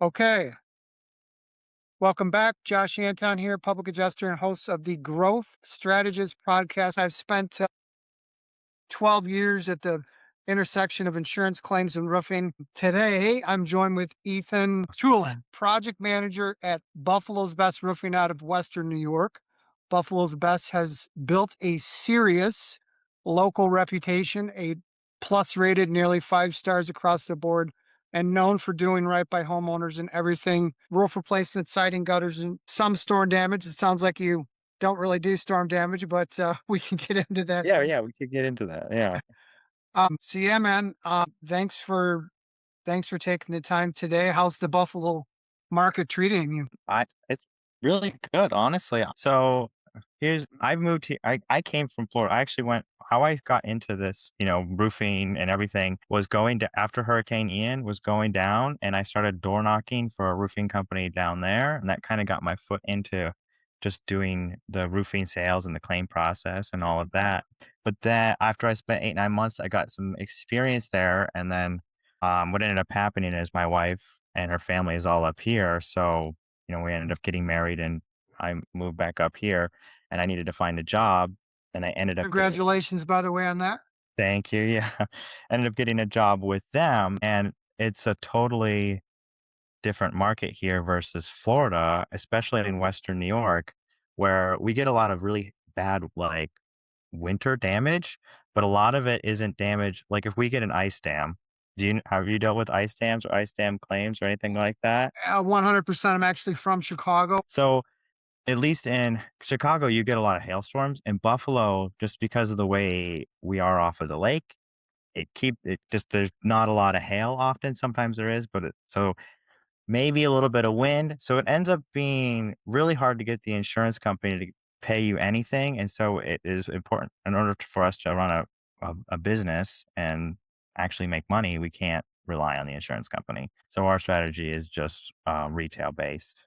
Okay, welcome back. Josh Anton here, public adjuster and host of the Growth Strategist podcast. I've spent 12 years at the intersection of insurance claims and roofing. Today, I'm joined with Ethan Tolen, project manager at Buffalo's Best Roofing out of Western New York. Buffalo's Best has built a serious local reputation, a plus rated nearly 5 stars across the board, and known for doing right by homeowners and everything roof replacement, siding, gutters, and some storm damage. It sounds like you don't really do storm damage, but we can get into that. Yeah, we could get into that, yeah. So yeah, man. Thanks for taking the time today. How's the Buffalo market treating you? It's really good, honestly. So, I've moved here. I came from Florida. I actually went how I got into this, roofing and everything was going to after Hurricane Ian was going down, and I started door knocking for a roofing company down there, and that kinda got my foot into just doing the roofing sales and the claim process and all of that. But then after I spent 8, 9 months, I got some experience there, and then, what ended up happening is my wife and her family is all up here, so, we ended up getting married, and I moved back up here, and I needed to find a job, and I ended up getting. Congratulations, by the way, on that. Thank you, yeah. Ended up getting a job with them, and it's a totally different market here versus Florida, especially in Western New York, where we get a lot of really bad, like, winter damage, but a lot of it isn't damage like, if we get an ice dam, have you dealt with ice dams or ice dam claims or anything like that? 100%. I'm actually from Chicago. So, at least in Chicago, you get a lot of hailstorms. In Buffalo, just because of the way we are off of the lake, it just there's not a lot of hail often. Sometimes there is, but so maybe a little bit of wind. So it ends up being really hard to get the insurance company to pay you anything. And so it is important in order for us to run a business and actually make money, we can't rely on the insurance company. So our strategy is just retail based,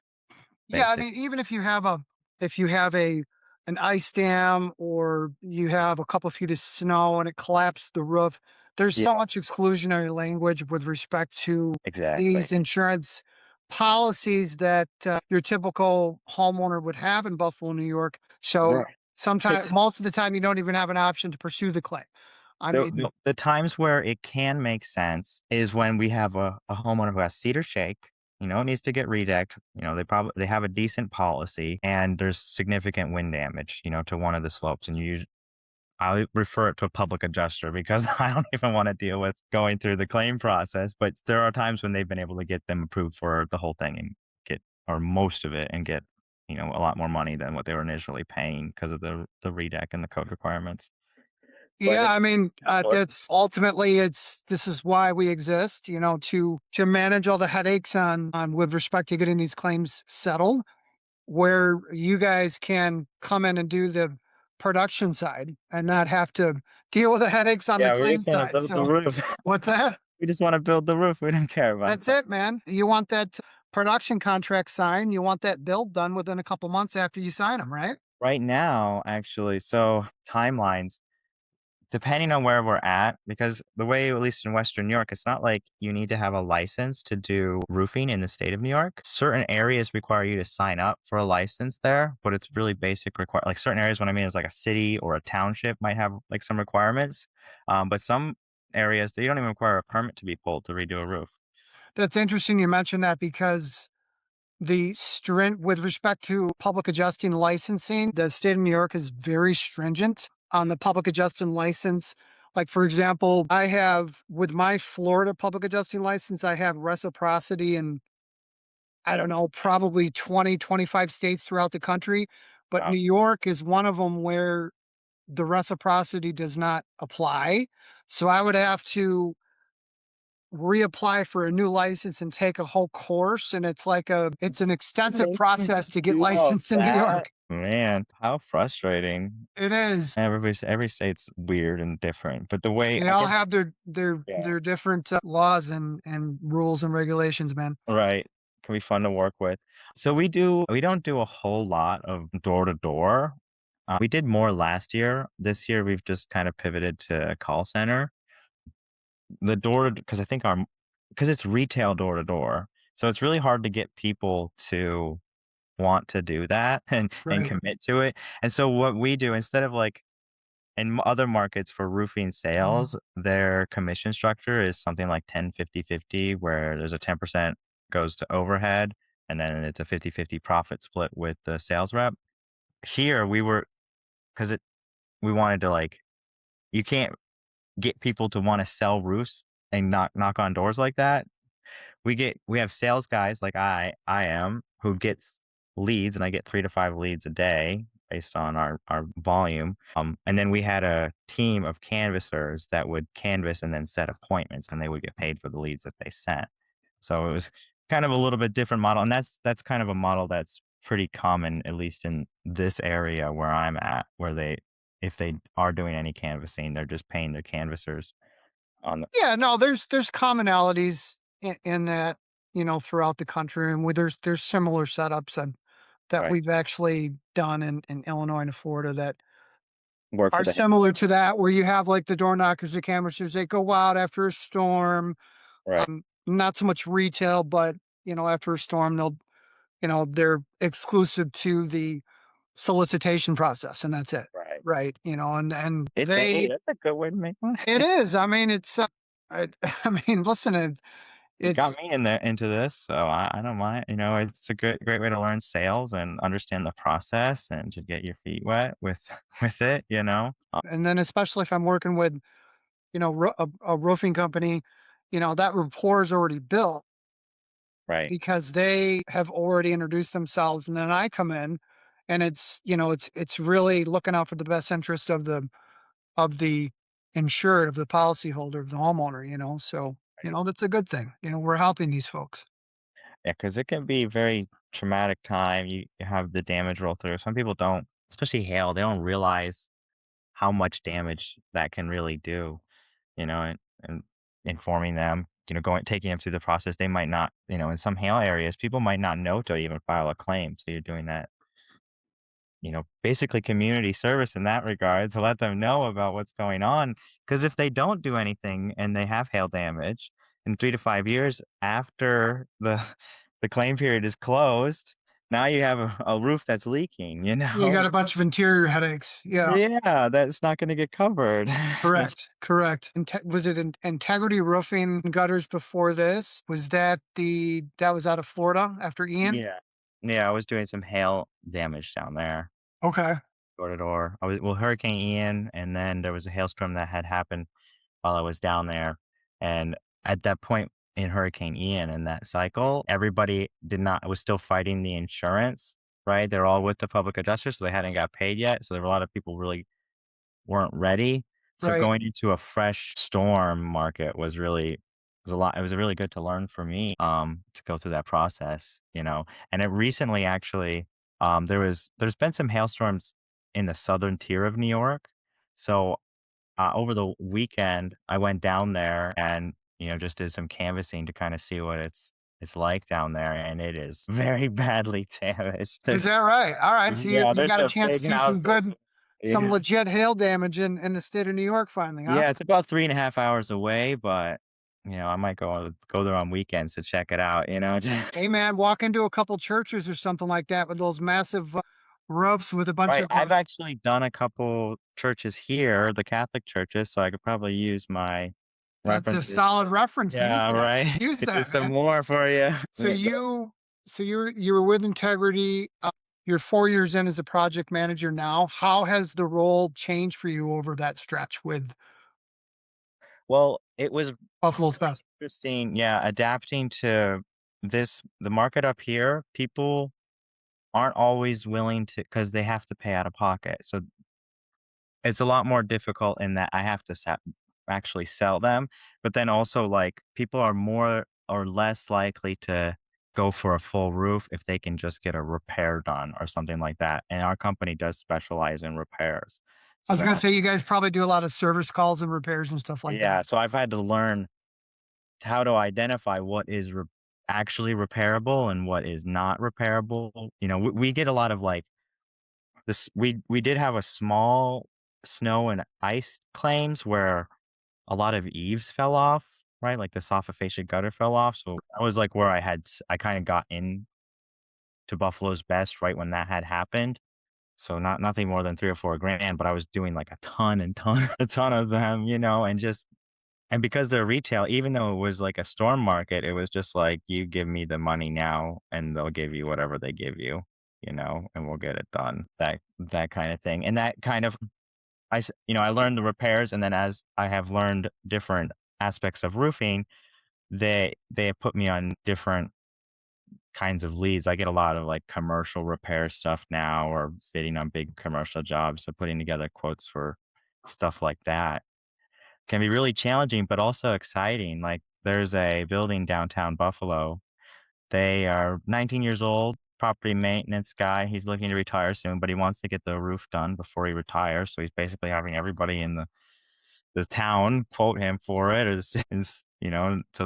Yeah, I basic. mean, even if you have an ice dam or you have a couple feet of snow and it collapsed the roof, there's Yeah, so much exclusionary language with respect to exactly. these insurance policies that your typical homeowner would have in Buffalo, New York. So Right. sometimes, It's most of the time, you don't even have an option to pursue the claim. I mean, the times where it can make sense is when we have a homeowner who has cedar shake, needs to get redecked. They have a decent policy and there's significant wind damage, to one of the slopes. And I refer it to a public adjuster because I don't even want to deal with going through the claim process. But there are times when they've been able to get them approved for the whole thing and get, or most of it, and get, a lot more money than what they were initially paying because of the redeck and the code requirements. But yeah, I mean, that's ultimately this is why we exist, to manage all the headaches on with respect to getting these claims settled, where you guys can come in and do the production side and not have to deal with the headaches on the yeah, we claim just want to side. build the So roof. what's that? We just want to build the roof. We don't care about That's it, man. You want that production contract signed. You want that build done within a couple months after you sign them, right? right now, actually. So timelines, depending on where we're at, because the way, at least in Western New York, it's not like you need to have a license to do roofing in the state of New York. Certain areas require you to sign up for a license there, but it's really basic require like certain areas, what I mean is like a city or a township might have like some requirements. But some areas they don't even require a permit to be pulled to redo a roof. That's interesting you mentioned that because with respect to public adjusting licensing, the state of New York is very stringent on the public adjusting license. Like, for example, I have with my Florida public adjusting license, I have reciprocity in, I don't know, probably 20, 25 states throughout the country. But Wow. New York is one of them where the reciprocity does not apply. So I would have to reapply for a new license and take a whole course, and it's an extensive They can process to get do all licensed in New that. York. Man, how frustrating. It is. Every state's weird and different, but the way They I all guess. have their different laws and rules and regulations, man. Right. Can be fun to work with. So we don't do a whole lot of door to door. We did more last year. This year we've just kind of pivoted to a call center. The door because I think our because it's retail door to door. So it's really hard to get people to want to do that and Right. commit to it. And so what we do instead of like in other markets for roofing sales, their commission structure is something like 10-50-50, where there's a 10% goes to overhead and then it's a 50-50 profit split with the sales rep. Here we were because it we wanted to like you can't get people to want to sell roofs and knock on doors like that. We have sales guys like I am who gets leads, and I get 3 to 5 leads a day based on our volume. And then we had a team of canvassers that would canvass and then set appointments, and they would get paid for the leads that they sent. So it was kind of a little bit different model, and that's kind of a model that's pretty common, at least in this area where I'm at, where they if they are doing any canvassing, they're just paying their canvassers on the Yeah, no, there's commonalities in that, throughout the country, and there's similar setups that right. we've actually done in Illinois and Florida that Work for are the similar to that, where you have like the door knockers, the canvassers, they go out after a storm. right, Not so much retail, but after a storm, they're exclusive to the solicitation process, and that's it, right. right? And Hey, they that's a good way to make money. it is. I mean, it's. I, I mean, listen, You got it's me in there into this, so I don't mind. You know, it's a great way to learn sales and understand the process and to get your feet wet with with it, you know? and then especially if I'm working with a roofing company, that rapport is already built Right, because they have already introduced themselves, and then I come in, and it's really looking out for the best interest of the insured, of the policyholder, of the homeowner. So right. that's a good thing. We're helping these folks. Yeah, because it can be very traumatic time. You have the damage roll through. Some people don't, especially hail, they don't realize how much damage that can really do, you know, and informing them, going taking them through the process, they might not, in some hail areas, people might not know to even file a claim. So you're doing that, basically community service in that regard to let them know about what's going on. Because if they don't do anything and they have hail damage in 3 to 5 years after the claim period is closed, now you have a roof that's leaking, You got a bunch of interior headaches. Yeah. Yeah, that's not gonna get covered. Correct, correct. Was it Integrity Roofing Gutters before this? That was out of Florida after Ian? Yeah. Yeah, I was doing some hail damage down there, Okay, door to door. I was well, Hurricane Ian, and then there was a hailstorm that had happened while I was down there, and at that point in Hurricane Ian in that cycle, everybody did not was still fighting the insurance, right? They're all with the public adjuster, so they hadn't got paid yet, so there were a lot of people really weren't ready. So right. going into a fresh storm market was a lot. It was really good to learn for me, to go through that process, And it recently actually, there's been some hailstorms in the southern tier of New York. So over the weekend, I went down there and just did some canvassing to kind of see what it's like down there, and it is very badly damaged. Is that right? All right, so you Yeah, you there's got a some chance to big see some houses. good some Yeah. legit hail damage in the state of New York finally, huh? Yeah, it's about 3.5 hours away, but, I might go there on weekends to check it out, Hey, man, walk into a couple churches or something like that with those massive, roofs with a bunch Right, of, I've actually done a couple churches here, the Catholic churches, so I could probably use my that's a references. solid reference. Use Yeah, that. right. Use Could do that, some man. more for you. So you were with Integrity, you're 4 years in as a project manager now. How has the role changed for you over that stretch with Well, it was Buffalo's really Best? interesting, yeah, adapting to the market up here, people aren't always willing to because they have to pay out of pocket, so it's a lot more difficult in that I have to actually sell them, but then also, like, people are more or less likely to go for a full roof if they can just get a repair done or something like that, and our company does specialize in repairs. I So was gonna that say you guys probably do a lot of service calls and repairs and stuff like Yeah, that. so I've had to learn how to identify what is actually repairable and what is not repairable. We get a lot of, like, this we did have a small snow and ice claims where a lot of eaves fell off, right? Like the soffit fascia gutter fell off. So that was like where I kind of got in to Buffalo's Best right when that had happened. So nothing more than 3 or 4 grand, but I was doing like a ton and ton a ton of them, and just and because they're retail, even though it was like a storm market, it was just like, "You give me the money now, and they'll give you whatever they give you, and we'll get it done." That kinda thing, and that kind of I learned the repairs, and then as I have learned different aspects of roofing, they have put me on different kinds of leads. I get a lot of, like, commercial repair stuff now or bidding on big commercial jobs, so putting together quotes for stuff like that can be really challenging, but also exciting. Like, there's a building downtown Buffalo. They are 19 years old, property maintenance guy. He's looking to retire soon, but he wants to get the roof done before he retires. So he's basically having everybody in the town quote him for it, or so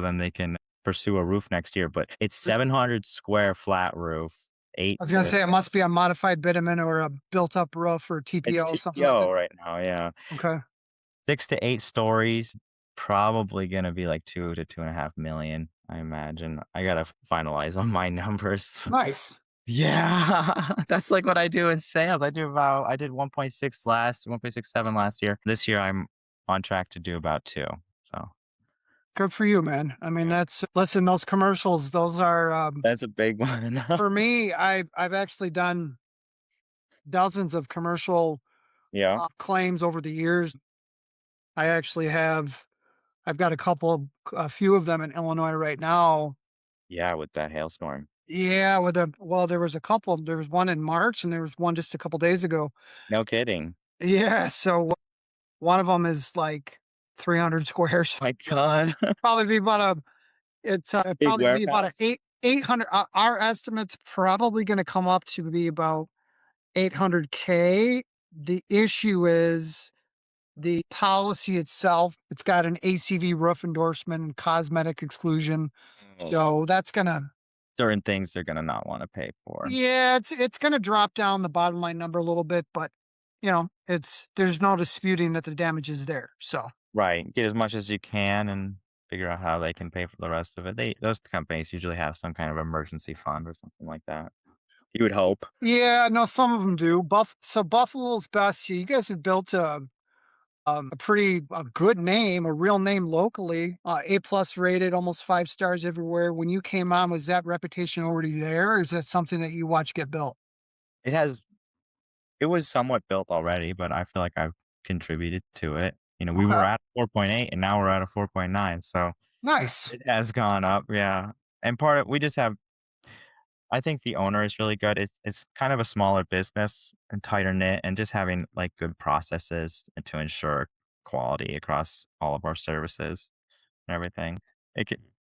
then they can pursue a roof next year. But it's 700 square flat roof, eight. I was gonna say it must be a modified bitumen or a built-up roof or It's TPO, something like that. TPO right now, yeah. Okay. 6 to 8 stories, probably gonna be like 2 to 2.5 million, I imagine. I gotta finalize on my numbers. Nice. Yeah, that's like what I do in sales. I did 1.67 last year. This year, I'm on track to do about 2, so, Good for you, man. I mean, yeah. that's listen, those commercials, those are, That's a big one. for me, I've actually done dozens of commercial, Yeah. claims over the years. I actually I've got a few of them in Illinois right now. Yeah, with that hailstorm. Yeah, there was a couple. There was one in March and there was one just a couple days ago. No kidding. Yeah, so one of them is like 300 squares. My god. Probably be about a it'd Big probably be about a warehouse. 800, our estimate's probably gonna come up to be about 800K. The issue is the policy itself, it's got an ACV roof endorsement and cosmetic exclusion. Oh. So that's gonna Certain things they're gonna not wanna pay for. yeah, it's gonna drop down the bottom line number a little bit, but there's no disputing that the damage is there. So Right, get as much as you can and figure out how they can pay for the rest of it. Those companies usually have some kind of emergency fund or something like that. You would hope. yeah, no, some of them do. Buffalo's best. You guys have built a good name, a real name locally, A plus rated, almost 5 stars everywhere. When you came on, was that reputation already there, or is that something that you watch get built? It has it was somewhat built already, but I feel like I've contributed to it. We were Okay, at 4.8 and now we're at a 4.9, so nice. it has gone up, yeah. And part of we just have I think the owner is really good. It's kind of a smaller business and tighter knit, and just having, like, good processes to ensure quality across all of our services and everything.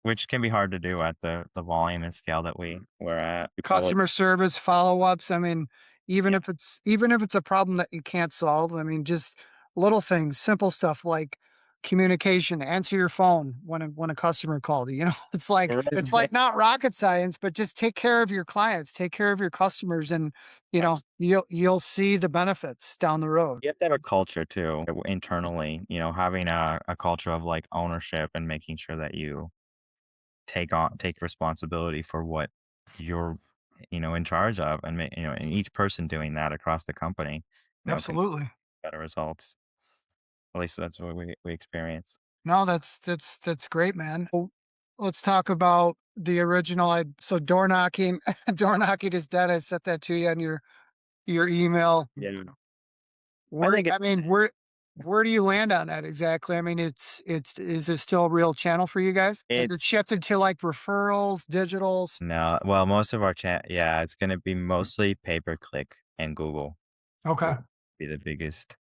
Which can be hard to do at the volume and scale that we're at. We probably Customer service, follow-ups, I mean, yeah, even if it's a problem that you can't solve, I mean, just little things, simple stuff like communication, answer your phone when a customer called you, it's like not rocket science, but just take care of your clients, take care of your customers, and, you'll see the benefits down the road. You have to have a culture too, internally, having a culture of, like, ownership and making sure that you take responsibility for what you're, in charge of, and and each person doing that across the company, can Absolutely. better results. At least that's what we experience. No, that's great, man. Well, let's talk about the original. Door knocking, door knocking is dead. I sent that to you on your email. Yeah. I Where think I mean, where do you land on that exactly? I mean, it's is it still a real channel for you guys? Has it it's shifted to like referrals, digitals? no, well, most of our chat, yeah, it's gonna be mostly pay per click and Google will Okay, be the biggest.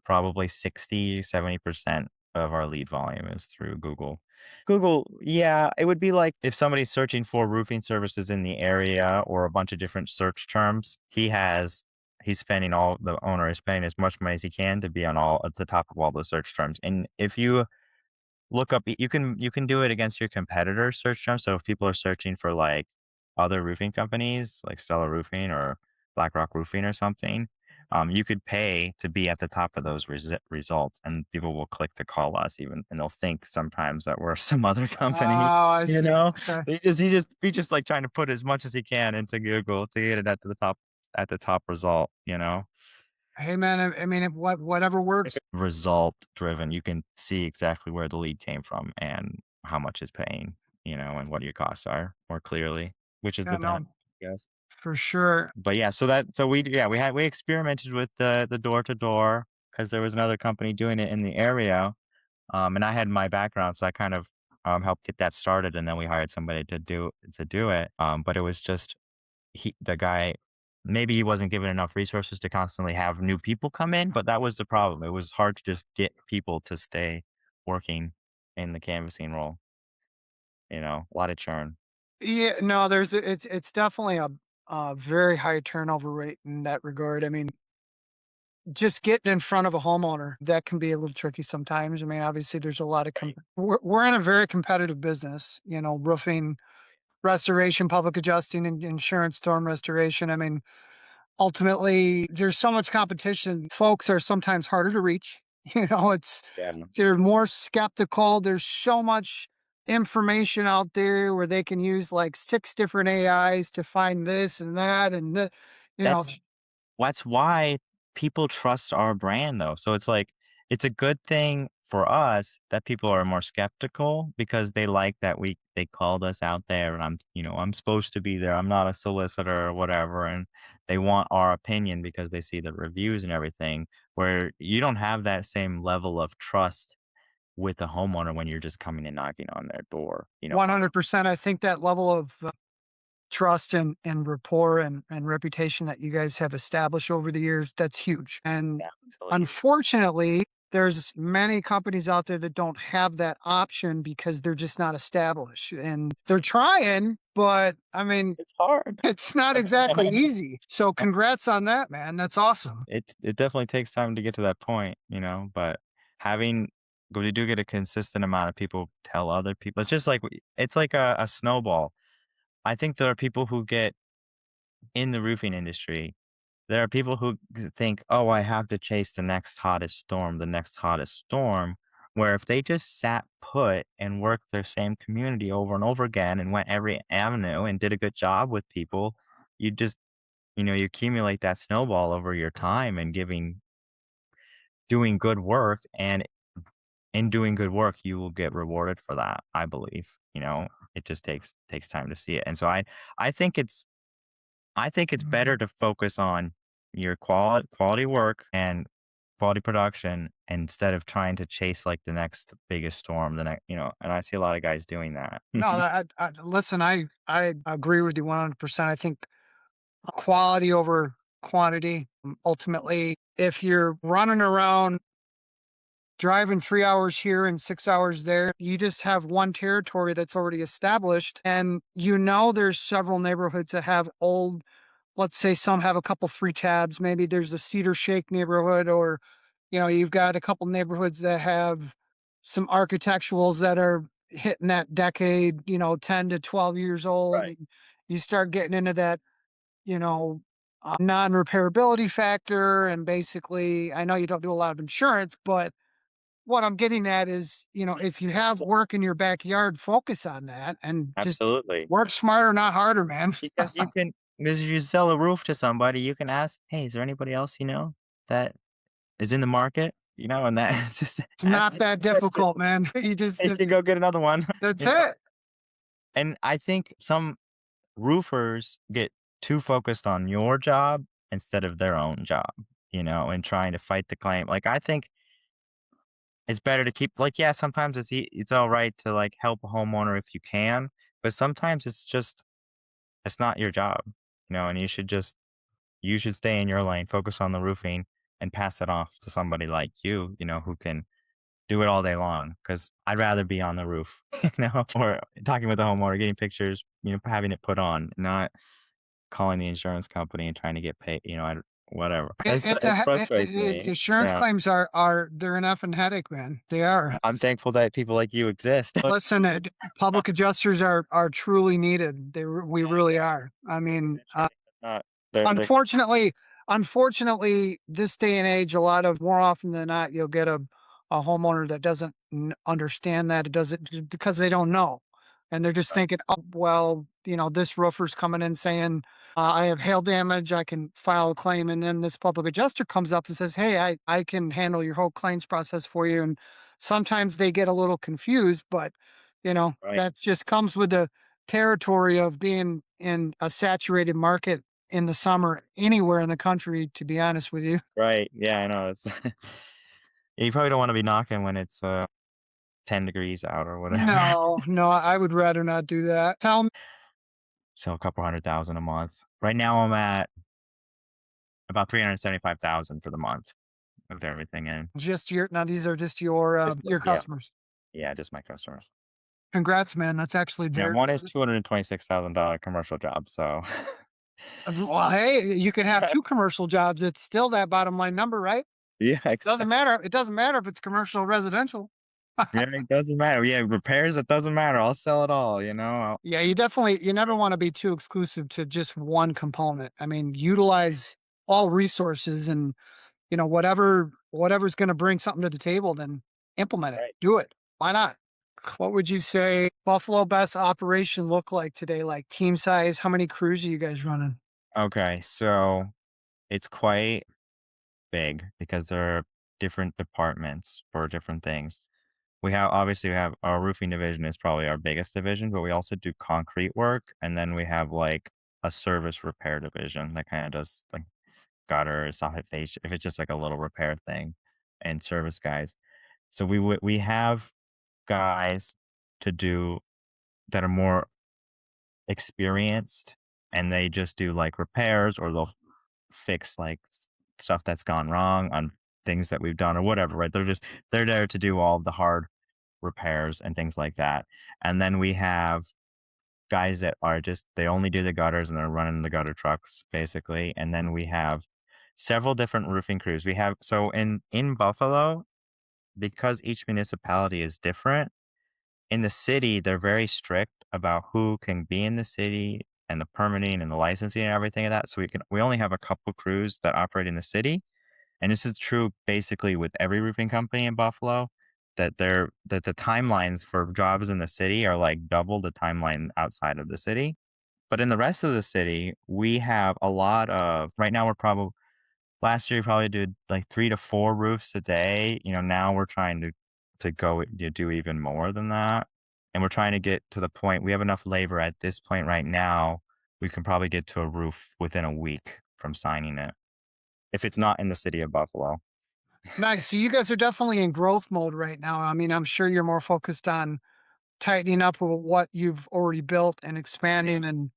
Probably 60-70% of our lead volume is through Google. Google, yeah, it would be like if somebody's searching for roofing services in the area or a bunch of different search terms, the owner is spending as much money as he can to be on all at the top of all the search terms. And if you look up, you can do it against your competitor search terms. So if people are searching for like other roofing companies, like Stella Roofing or BlackRock Roofing or something, You could pay to be at the top of those results, and people will click to call us even, and they'll think sometimes that we're some other Oh, company, I you see. know? Okay. He just like trying to put as much as he can into Google to get it at the top result, you know? Hey, man, I mean, whatever works. Result driven. You can see exactly where the lead came from and how much it's paying, and what your costs are more clearly, which is Yeah, the best, no, I guess. for sure. But yeah, we experimented with the door to door because there was another company doing it in the area, and I had my background, so I kind of helped get that started, and then we hired somebody to do it. But it was just the guy. Maybe he wasn't given enough resources to constantly have new people come in, but that was the problem. It was hard to just get people to stay working in the canvassing role. A lot of churn. Yeah, no, it's definitely a very high turnover rate in that regard. I mean, just getting in front of a homeowner, that can be a little tricky sometimes. I mean, obviously, there's a lot of Right. we're in a very competitive business, roofing, restoration, public adjusting, and insurance, storm restoration. I mean, ultimately, there's so much competition. Folks are sometimes harder to reach. It's Yeah. they're more skeptical. There's so much information out there where they can use like six different AIs to find this and that and you know, That's That's why people trust our brand though. So it's like it's a good thing for us that people are more skeptical because they like that they called us out there and I'm supposed to be there. I'm not a solicitor or whatever, and they want our opinion because they see the reviews and everything, where you don't have that same level of trust with a homeowner when you're just coming and knocking on their door. 100%. I think that level of trust and rapport and reputation that you guys have established over the years, that's huge. And Yeah, absolutely. unfortunately, there's many companies out there that don't have that option because they're just not established. And they're trying, but I mean, It's hard. it's not exactly easy. So congrats on that, man. That's awesome. It definitely takes time to get to that point, but having we do get a consistent amount of people tell other people. It's just like it's like a snowball. I think there are people who get in the roofing industry. There are people who think, "Oh, I have to chase the next hottest storm, the next hottest storm." Where if they just sat put and worked their same community over and over again and went every avenue and did a good job with people, you just you accumulate that snowball over your time and doing good work, and in doing good work, you will get rewarded for that, I believe. It just takes time to see it. And so I think it's better to focus on your quality work and quality production instead of trying to chase like the next biggest storm, and I see a lot of guys doing that. No, listen, I agree with you 100%. I think quality over quantity. Ultimately, if you're running around driving 3 hours here and 6 hours there, you just have one territory that's already established. And there's several neighborhoods that have old, let's say some have a couple three tabs. Maybe there's a Cedar Shake neighborhood, or, you've got a couple neighborhoods that have some architecturals that are hitting that decade, 10 to 12 years old. Right. And you start getting into that non-repairability factor. And basically, I know you don't do a lot of insurance, but what I'm getting at is, if you have work in your backyard, focus on that and just Absolutely. work smarter, not harder, man. Because if you sell a roof to somebody, you can ask, "Hey, is there anybody else that is in the market?" And that just It's ask not that that question. difficult, man. You can go get another one. That's You know? it. And I think some roofers get too focused on your job instead of their own job, and trying to fight the claim. Like, I think it's better to keep like, yeah, sometimes it's all right to, like, help a homeowner if you can, but sometimes it's not your job, and you should stay in your lane, focus on the roofing, and pass it off to somebody like you, who can do it all day long. Because 'cause I'd rather be on the roof, or talking with the homeowner, getting pictures, having it put on, not calling the insurance company and trying to get paid, whatever. It frustrates me. Insurance Yeah. claims are they're an effing headache, man. They are. I'm thankful that people like you exist. Listen, public adjusters are truly needed. We really are. I mean, Not they're unfortunately, Unfortunately, this day and age, a lot of more often than not, you'll get a homeowner that doesn't understand that it doesn't because they don't know, and they're just Right. thinking, oh well, this roofer's coming in saying I have hail damage, I can file a claim, and then this public adjuster comes up and says, hey, I can handle your whole claims process for you, and sometimes they get a little confused, but Right. that's just comes with the territory of being in a saturated market in the summer anywhere in the country, to be honest with you. Right. Yeah, I know. It's you probably don't want to be knocking when it's 10 degrees out or whatever. No, no, I would rather not do that. Tell me So a couple 100,000 a month. Right now I'm at about 375,000 for the month with everything in. just your now these are just your your Yeah, customers. yeah, just my customers. Congrats, man. That's actually Yeah, very one is good. $226,000 commercial job, so Well, hey, you can have two commercial jobs. It's still that bottom line number, right? yeah, Doesn't matter. It doesn't matter if it's commercial or residential. yeah, it doesn't matter. Yeah, repairs, it doesn't matter. I'll sell it all, you know? Yeah, you never want to be too exclusive to just one component. I mean, utilize all resources and whatever's going to bring something to the table, then implement it. Right. Do it. Why not? What would you say Buffalo Best operation look like today? Like team size? How many crews are you guys running? Okay, so it's quite big because there are different departments for different things. We have our roofing division is probably our biggest division, but we also do concrete work, and then we have, like, a service repair division that kinda does, like, gutters, soffit fascia if it's just, like, a little repair thing, and service guys. So we have guys to do that are more experienced, and they just do, like, repairs, or they'll fix, like, stuff that's gone wrong on things that we've done or whatever, right? They're there to do all the hard repairs and things like that. And then we have guys that are just they only do the gutters and they're running the gutter trucks basically. And then we have several different roofing crews. We have so in Buffalo, because each municipality is different, in the city they're very strict about who can be in the city and the permitting and the licensing and everything of that. So we only have a couple crews that operate in the city, and this is true basically with every roofing company in Buffalo, that the timelines for jobs in the city are like double the timeline outside of the city. But in the rest of the city, we have a lot of right now we're probably last year we probably did like 3 to 4 roofs a day. You know, now we're trying to go do even more than that. And we're trying to get to the point we have enough labor at this point right now, we can probably get to a roof within a week from signing it if it's not in the city of Buffalo. Nice. So you guys are definitely in growth mode right now. I mean, I'm sure you're more focused on tightening up with what you've already built and expanding and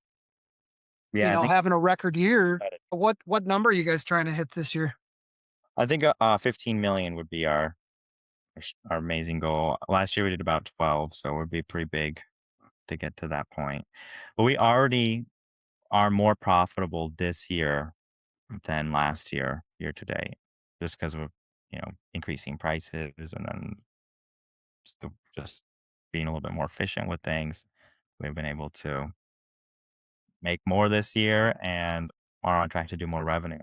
Yeah, having a record year. What number are you guys trying to hit this year? I think 15 million would be our amazing goal. Last year we did about 12, so it would be pretty big to get to that point. But we already are more profitable this year than last year, year to date, just because of increasing prices and then just being a little bit more efficient with things. We've been able to make more this year and are on track to do more revenue.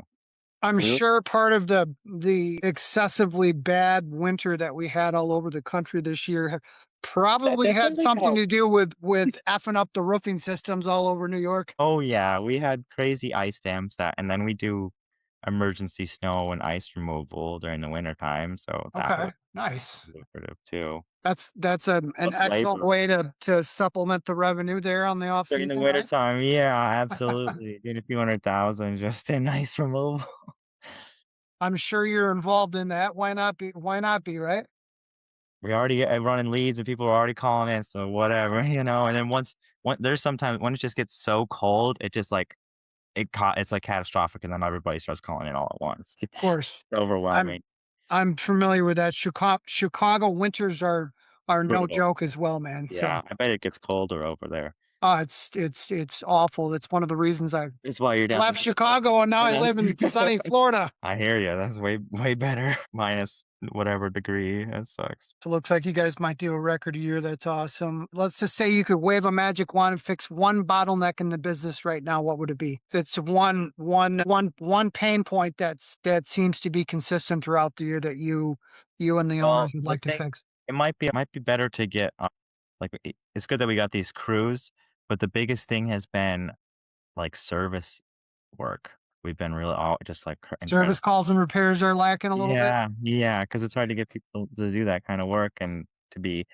I'm Really? sure part of the excessively bad winter that we had all over the country this year That probably had definitely something helped. to do with effing up the roofing systems all over New York. Oh, yeah, we had crazy ice dams and then we do emergency snow and ice removal during the winter time, so that was Okay, nice. lucrative too. That's an Plus excellent labor way to supplement the revenue there on the off during the season, winter right? time, yeah, absolutely. Doing a few 100,000 just in ice removal. I'm sure you're involved in that. Why not be? Why not be, right? We already running leads and people are already calling in, so whatever, and then there's sometimes when it just gets so cold, it just like it's like catastrophic, and then everybody starts calling in all at once. Of course. It's I'm overwhelming. I'm familiar with that. Chicago winters are no Brutal. joke as well, man. So, Yeah, I bet it gets colder over there. it's awful. It's one of the reasons I That's why you're down left Chicago and now I live in sunny Florida. I hear you. That's way better. Minus whatever degree. That sucks. So it looks like you guys might do a record year. That's awesome. Let's just say you could wave a magic wand and fix one bottleneck in the business right now. What would it be? That's one pain point that seems to be consistent throughout the year that you and the Well, owners would the like to thing fix. it might be better to get, like, it's good that we got these crews, but the biggest thing has been, like, service work. We've been really all just, like, in general. Service calls and repairs are lacking a little bit. Yeah, because it's hard to get people to do that kinda work and to be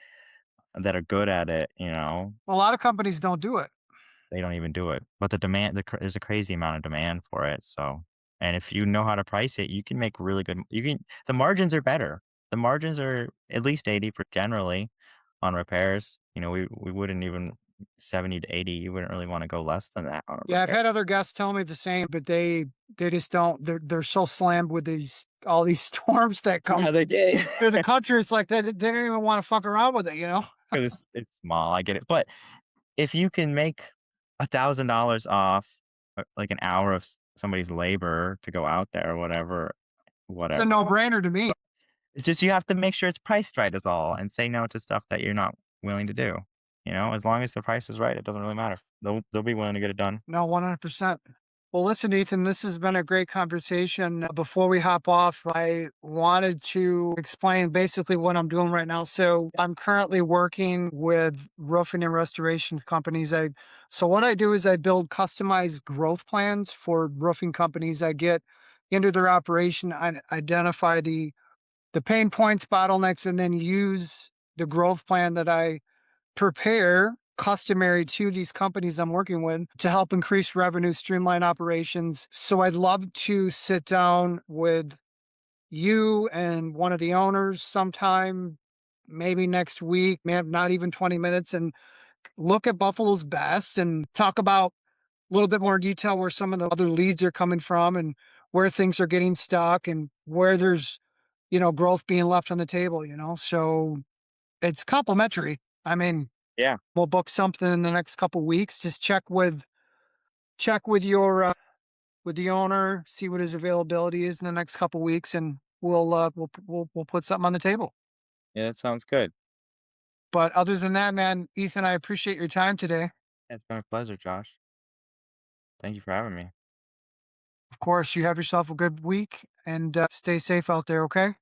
that are good at it, you know? A lot of companies don't do it. They don't even do it, but there's a crazy amount of demand for it, so and if you know how to price it, you can make really good you can the margins are better. The margins are at least 80 for generally on repairs. You know, we wouldn't even 70 to 80, you wouldn't really wanna go less than that on a Yeah, I've repair. had other guests tell me the same, but they just don't. They're so slammed with these all these storms that come Yeah, they get through the country. It's like they don't even want to fuck around with it. You know. 'cause it's small, I get it, but if you can make $1,000 off, like, an hour of somebody's labor to go out there or It's a whatever. no-brainer to me. It's just you have to make sure it's priced right is all, and say no to stuff that you're not willing to do, you know? As long as the price is right, it doesn't really matter. They'll be willing to get it done. No, 100%. Well, listen, Ethan, this has been a great conversation. Before we hop off, I wanted to explain basically what I'm doing right now. So I'm currently working with roofing and restoration companies. So what I do is I build customized growth plans for roofing companies. I get into their operation, I identify the pain points, bottlenecks, and then use the growth plan that I prepare customary to these companies I'm working with to help increase revenue, streamline operations. So I'd love to sit down with you and one of the owners sometime, maybe next week, maybe not even 20 minutes, and look at Buffalo's best and talk about a little bit more detail where some of the other leads are coming from and where things are getting stuck and where there's, growth being left on the table, So it's complimentary. I mean, Yeah, we'll book something in the next couple weeks. Just check with your with the owner, see what his availability is in the next couple weeks, and we'll put something on the table. yeah, that sounds good. But other than that, man, Ethan, I appreciate your time today. It's been a pleasure, Josh. Thank you for having me. Of course, you have yourself a good week and stay safe out there. Okay.